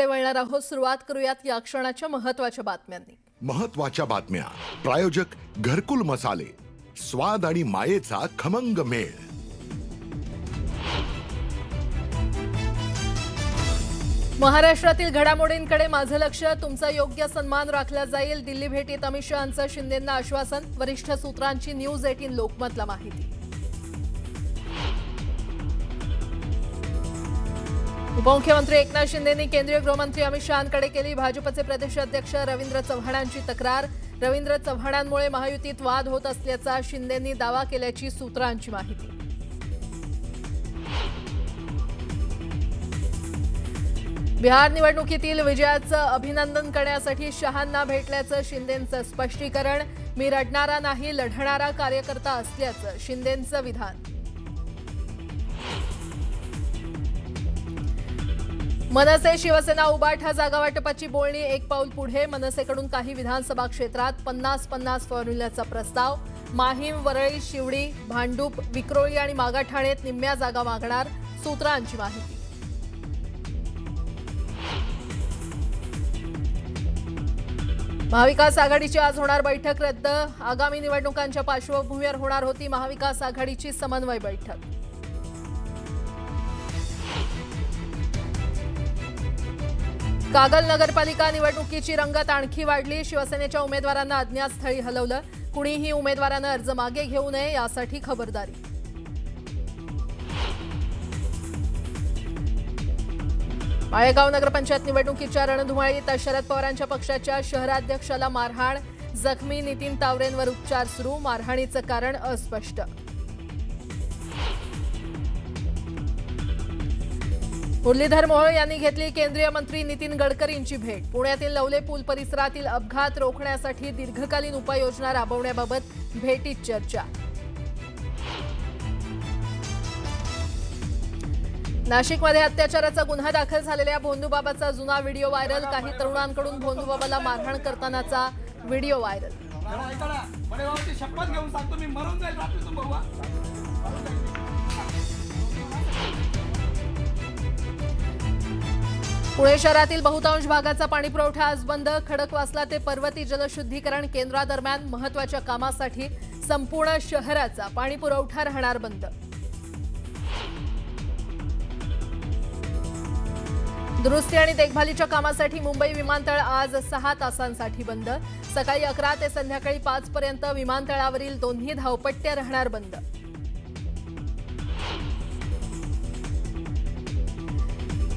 बातम्यांकडे वळणार आहोत। सुरुवात करूयात या क्षणाच्या महत्त्वाच्या बातम्यांनी। महत्त्वाच्या बातम्या। प्रायोजक घरकुल मसाले, स्वाद आणि मायेचा खमंग मेळ। महाराष्ट्रातील घडामोडींकडे माझं लक्ष, तुमचा योग्य सन्मान राखला जाईल। दिल्ली भेटीत अमित शहांचं शिंदेंना आश्वासन, वरिष्ठ सूत्रांची न्यूज 18 लोकमतला माहिती। उपमुख्यमंत्री एकनाथ शिंदेंनी केंद्रीय गृहमंत्री अमित शहांकडे केली भाजपचे प्रदेशाध्यक्ष रवींद्र चव्हाणांची तक्रार। रवींद्र चव्हाणांमुळे महायुतीत वाद होत असल्याचा शिंदेंनी दावा केल्याची सूत्रांची माहिती। बिहार निवडणुकीतील विजयाचं अभिनंदन करण्यासाठी शहांना भेटल्याचं शिंदेंचं स्पष्टीकरण। मी रडणारा नाही, लढणारा कार्यकर्ता असल्याचं शिंदेंचं विधान। मनसे शिवसेना उबाठा जागा वाटपाची बोलणी एक पाऊल पुढे। मनसेकडून काही विधानसभा क्षेत्रात 50-50 फॉर्म्युल्याचा प्रस्ताव। माहीम, वरळी, शिवडी, भांडूप, विक्रोळी आणि मागाठाणेत निम्म्या जागा मागणार, सूत्रांची माहिती। महाविकास आघाडीची आज होणार बैठक रद्द। आगामी निवडणुकांच्या पार्श्वभूमीवर होणार होती महाविकास आघाडीची समन्वय बैठक। कागल नगरपालिका निवडणुकीची रंगत आणखी वाढली। शिवसेनेच्या उमेदवारांना अज्ञातस्थळी हलवलं। कुणीही उमेदवारानं अर्ज मागे घेऊ नये यासाठी खबरदारी। माळेगाव नगरपंचायत निवडणुकीच्या रणधुमाळीत शरद पवारांच्या पक्षाच्या शहराध्यक्षाला मारहाण, जखमी नितीन तावरेंवर उपचार सुरू। मारहाणीचं कारण अस्पष्ट। मुरलीधर मोहोळ यांनी घेतली केंद्रीय मंत्री नितीन गडकरींची भेट। पुण्यातील लवले पूल परिसरातील अपघात रोखण्यासाठी दीर्घकालीन उपाययोजना राबवण्याबाबत भेटीत चर्चा। नाशिकमध्ये अत्याचाराचा गुन्हा दाखल झालेल्या भोंदूबाबाचा जुना व्हिडिओ व्हायरल। काही तरुणांकडून भोंदूबाबाला मारहाण करतानाचा व्हिडिओ व्हायरल। पुणे शहरातील बहुतांश भागाचा पाणीपुरवठा आज बंद। खडकवासला ते पर्वती जलशुद्धीकरण केंद्रादरम्यान महत्त्वाच्या कामासाठी संपूर्ण शहराचा पाणीपुरवठा राहणार बंद। दुरुस्ती आणि देखभालीच्या कामासाठी मुंबई विमानतळ आज 6 तासांसाठी बंद। सकाळी 11 ते संध्याकाळी 5 पर्यंत विमानतळावरील दोन्ही धावपट्ट्या राहणार बंद।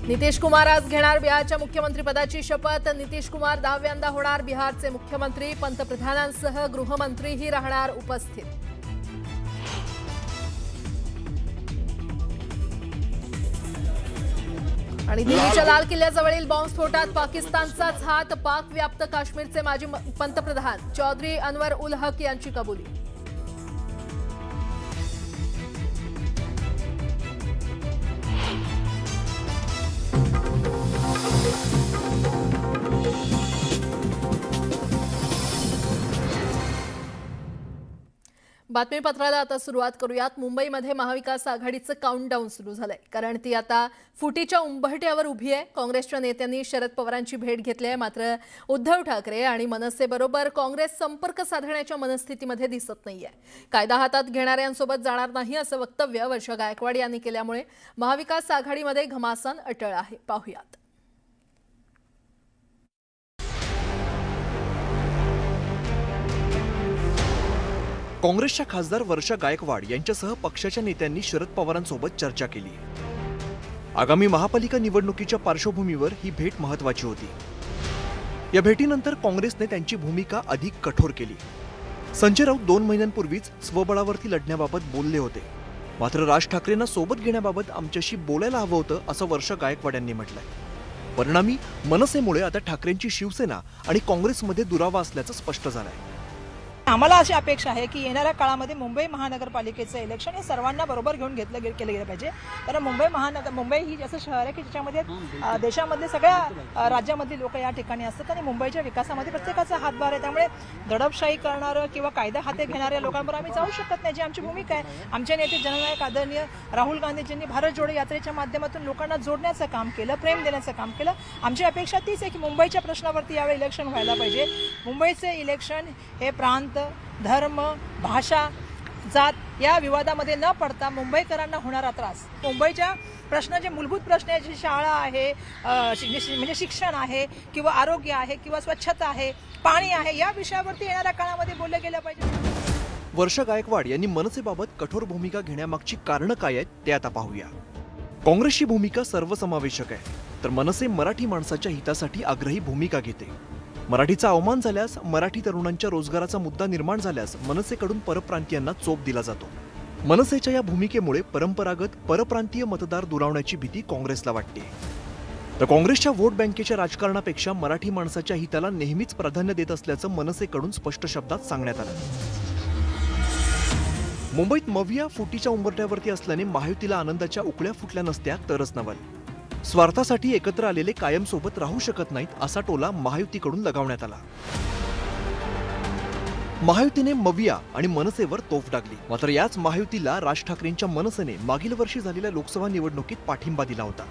नितीश कुमार आज घेणार बिहारच्या मुख्यमंत्रीपदाची शपथ। नितीश कुमार 10व्यांदा होणार बिहारचे मुख्यमंत्री। पंतप्रधानांसह गृहमंत्रीही राहणार उपस्थित। आणि दिल्लीच्या लाल किल्ल्याजवळील बॉम्बस्फोटात पाकिस्तानचाच हात। पाक व्याप्त काश्मीरचे माजी पंतप्रधान चौधरी अनवर उल हक यांची कबुली। बातमीपत्राला आता सुरुवात करूयात। मुंबईमध्ये महाविकास आघाडीचं काउंटडाऊन सुरू झालंय, कारण ती आता फुटीच्या उंबरठ्यावर उभी आहे। काँग्रेसच्या नेत्यांनी शरद पवारांची भेट घेतली आहे, मात्र उद्धव ठाकरे आणि मनसेबरोबर काँग्रेस संपर्क साधण्याच्या मनस्थितीमध्ये दिसत नाहीये। कायदा हातात घेणाऱ्यांसोबत जाणार नाही असं वक्तव्य वर्षा गायकवाड यांनी केल्यामुळे महाविकास आघाडीमध्ये घमासान अटळ आहे। पाहूयात। काँग्रेसच्या खासदार वर्षा गायकवाड यांच्यासह पक्षाच्या नेत्यांनी शरद पवारांसोबत चर्चा केली। आगामी महापालिका निवडणुकीच्या पार्श्वभूमीवर ही भेट महत्त्वाची होती। या भेटीनंतर काँग्रेसने त्यांची भूमिका अधिक कठोर केली। संजय राऊत 2 महिन्यांपूर्वीच स्वबळावरती लढण्याबाबत बोलले होते, मात्र राज ठाकरेंना सोबत घेण्याबाबत आमच्याशी बोलायला हवं होतं असं वर्षा गायकवाड यांनी म्हटलंय। परिणामी मनसेमुळे आता ठाकरेंची शिवसेना आणि काँग्रेसमध्ये दुरावा असल्याचं स्पष्ट झालंय। आम्हाला अशी अपेक्षा आहे की येणाऱ्या काळामध्ये मुंबई महानगरपालिकेचं इलेक्शन हे सर्वांना बरोबर घेऊन केलं गेलं पाहिजे. कारण मुंबई ही असं शहर आहे की ज्याच्यामध्ये देशामधले सगळ्या राज्यामधली लोक या ठिकाणी असतात आणि मुंबईच्या विकासामध्ये प्रत्येकाचा हातभार आहे. त्यामुळे दडपशाही करणारं किंवा कायदा हाती घेणाऱ्या लोकांबरोबर आम्ही जाऊ शकत नाही, जी आमची भूमिका आहे. आमचे नेते जननायक आदरणीय राहुल गांधीजींनी भारत जोडो यात्रेच्या माध्यमातून लोकांना जोडण्याचं काम केलं, प्रेम देण्याचं काम केलं. आमची अपेक्षा तीच आहे की मुंबईच्या प्रश्नावरती यावेळी इलेक्शन व्हायला पाहिजे. मुंबईचे इलेक्शन हे प्रांत, धर्म, भाषा, जात या विवादामध्ये न पडता मुंबईकरांना होणारा त्रास, मुंबईच्या प्रश्न जे मूलभूत प्रश्न आहे, जी शाळा आहे, म्हणजे शिक्षण आहे किंवा आरोग्य आहे किंवा स्वच्छता आहे, पाणी आहे, या विषयावरती येणाऱ्या काळामध्ये बोलले गेलं पाहिजे. वर्षा गायकवाड यांनी मनसेबाबत कठोर भूमिका घेण्यामागची कारणं काय आहेत ते आता पाहूया. काँग्रेसची भूमिका सर्वसमावेशक आहे, तर मनसे मराठी माणसाच्या हितासाठी आग्रही भूमिका घेते. मराठीचा अवमान झाल्यास, मराठी तरुणांच्या रोजगाराचा मुद्दा निर्माण झाल्यास मनसेकडून परप्रांतीयांना चोप दिला जातो. मनसेच्या या भूमिकेमुळे परंपरागत परप्रांतीय मतदार दुरावण्याची भीती काँग्रेसला वाटते. तर काँग्रेसच्या व्होट बँकेच्या राजकारणापेक्षा मराठी माणसाच्या हिताला नेहमीच प्राधान्य देत असल्याचं मनसेकडून स्पष्ट शब्दात सांगण्यात आलं. मुंबईत मविया फुटीच्या उंबरठ्यावरती असल्याने महायुतीला आनंदाच्या उकळ्या फुटल्या नसत्या तरच नवल. स्वार्थासाठी एकत्र आलेले कायमसोबत राहू शकत नाहीत, असा टोला महायुतीकडून लगावण्यात आला. महायुतीने मविया आणि मनसेवर तोफ डागली. मात्र याच महायुतीला राज ठाकरेंच्या मनसेने मागील वर्षी झालेल्या लोकसभा निवडणुकीत पाठिंबा दिला होता.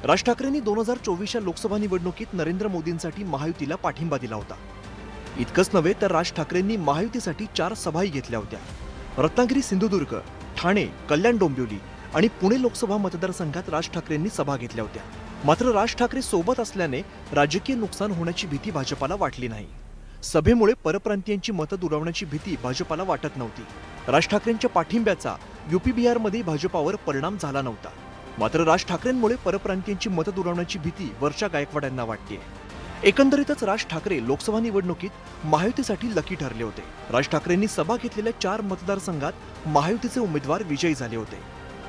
राज ठाकरेंनी 2024च्या लोकसभा निवडणुकीत नरेंद्र मोदींसाठी महायुतीला पाठिंबा दिला होता. इतकंच नव्हे तर राज ठाकरेंनी महायुतीसाठी 4 सभाही घेतल्या होत्या. रत्नागिरी, सिंधुदुर्ग, ठाणे, कल्याण डोंबिवली आणि पुणे लोकसभा मतदारसंघात राज ठाकरेंनी सभा घेतल्या होत्या. मात्र राज ठाकरे सोबत असल्याने राजकीय नुकसान होण्याची भीती भाजपाला वाटली नाही. सभेमुळे परप्रांतीयांची मतं दुरावण्याची भीती भाजपाला वाटत नव्हती. राज ठाकरेंच्या पाठिंब्याचा यूपी बिहारमध्ये भाजपावर परिणाम झाला नव्हता. मात्र राज ठाकरेंमुळे परप्रांतीयांची मतं दुरावण्याची भीती वर्षा गायकवाड यांना वाटते. एकंदरीतच राज ठाकरे लोकसभा निवडणुकीत महायुतीसाठी लकी ठरले होते. राज ठाकरेंनी सभा घेतलेल्या 4 मतदारसंघात महायुतीचे उमेदवार विजयी झाले होते.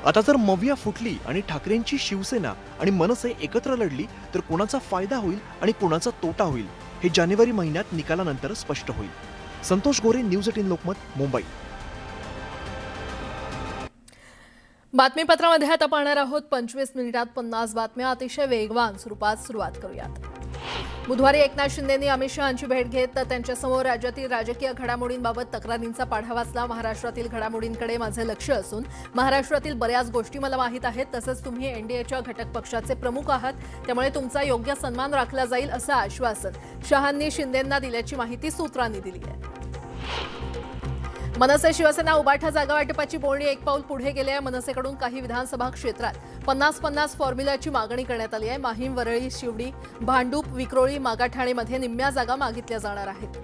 आता जर मविया फुटली आणि ठाकरेंची शिवसेना आणि मनसे एकत्र लढली तर कोणाचा फायदा होईल आणि कोणाचा तोटा होईल हे जानेवारी महिन्यात निकालानंतर स्पष्ट होईल. संतोष गोरे, न्यूज 18 लोकमत, मुंबई. बातमीपत्रामध्ये आता पाहणार आहोत 25 मिनिटात 50 बातम्या अतिशय वेगवान स्वरूपात. सुरुवात करूयात. बुधवारी एकनाथ शिंदेंनी अमित शहांची भेट घेत त्यांच्यासमोर राज्यातील राजकीय घडामोडींबाबत तक्रारींचा पाढा वाचला. महाराष्ट्रातील घडामोडींकडे माझे लक्ष असून महाराष्ट्रातील बऱ्याच गोष्टी मला माहीत आहेत. तसंच तुम्ही एनडीएच्या घटक पक्षाचे प्रमुख आहात, त्यामुळे तुमचा योग्य सन्मान राखला जाईल असं आश्वासन शहांनी शिंदेंना दिल्याची माहिती सूत्रांनी दिली आहे. मनसे शिवसेना उबाठा जागा वाटपाची बोलणी एक पाऊल पुढे गेली आहे. मनसेकडून काही विधानसभा क्षेत्रात 50-50 फॉर्म्युल्याची मागणी करण्यात आली आहे. माहीम, वरळी, शिवडी, भांडूप, विक्रोळी, मागाठाणेमध्ये निम्म्या जागा मागितल्या जाणार आहेत.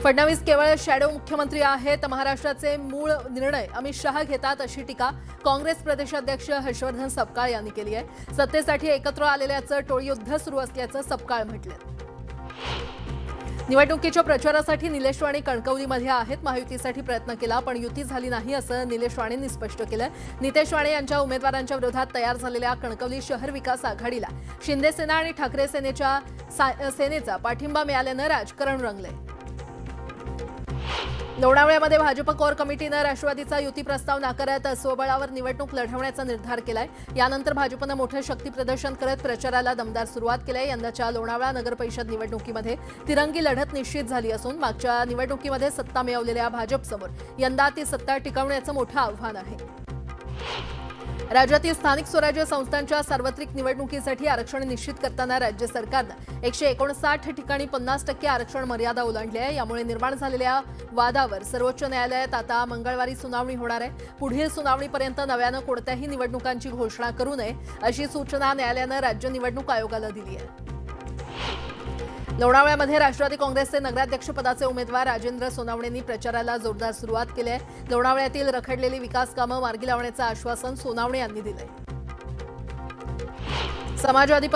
फडणवीस केवळ शॅडो मुख्यमंत्री आहेत. महाराष्ट्राचे मूळ निर्णय अमित शहा घेतात अशी टीका काँग्रेस प्रदेशाध्यक्ष हर्षवर्धन सपकाळ यांनी केली आहे. सत्तेसाठी एकत्र आलेल्याचं टोळीयुद्ध सुरू असल्याचं सपकाळ म्हटलं. निवडणुकीच्या प्रचारासाठी निलेश राणे कणकवलीमध्ये आहेत. महायुतीसाठी प्रयत्न केला पण युती झाली नाही असं निलेश राणेंनी स्पष्ट केलं. नितेश राणे यांच्या उमेदवारांच्या विरोधात तयार झालेल्या कणकवली शहर विकास आघाडीला शिंदे सेना आणि ठाकरे सेनेचा पाठिंबा मिळाल्यानं राजकारण रंगले. लोणावळ्यामध्ये भाजप कोर कमिटीनं राष्ट्रवादीचा युती प्रस्ताव नाकारत स्वबळावर निवडणूक लढवण्याचा निर्धार केलाय. यानंतर भाजपनं मोठं शक्ती प्रदर्शन करत प्रचाराला दमदार सुरुवात केली आहे. यंदाच्या लोणावळा नगर परिषद निवडणुकीमध्ये तिरंगी लढत निश्चित झाली असून मागच्या निवडणुकीमध्ये सत्ता मिळवलेल्या भाजपसमोर यंदा ती सत्ता टिकवण्याचं मोठं आव्हान आहे. राज्यातील स्थानिक स्वराज्य संस्थांच्या सार्वत्रिक निवडणुकीसाठी आरक्षण निश्चित करताना राज्य सरकारनं 159 ठिकाणी 50% आरक्षण मर्यादा ओलांडली आहे. यामुळे निर्माण झालेल्या वादावर सर्वोच्च न्यायालयात आता मंगळवारी सुनावणी होणार आहे. पुढील सुनावणीपर्यंत नव्यानं कोणत्याही निवडणुकांची घोषणा करू नये अशी सूचना न्यायालयानं राज्य निवडणूक आयोगाला दिली आहे. लोणावळ्यामध्ये राष्ट्रवादी काँग्रेसचे नगराध्यक्षपदाचे उमेदवार राजेंद्र सोनावणेंनी प्रचाराला जोरदार सुरुवात केली आहे. लोणावळ्यातील रखडलेली विकास कामं मार्गी लावण्याचं आश्वासन सोनावणे यांनी दिलंय. समाजवादी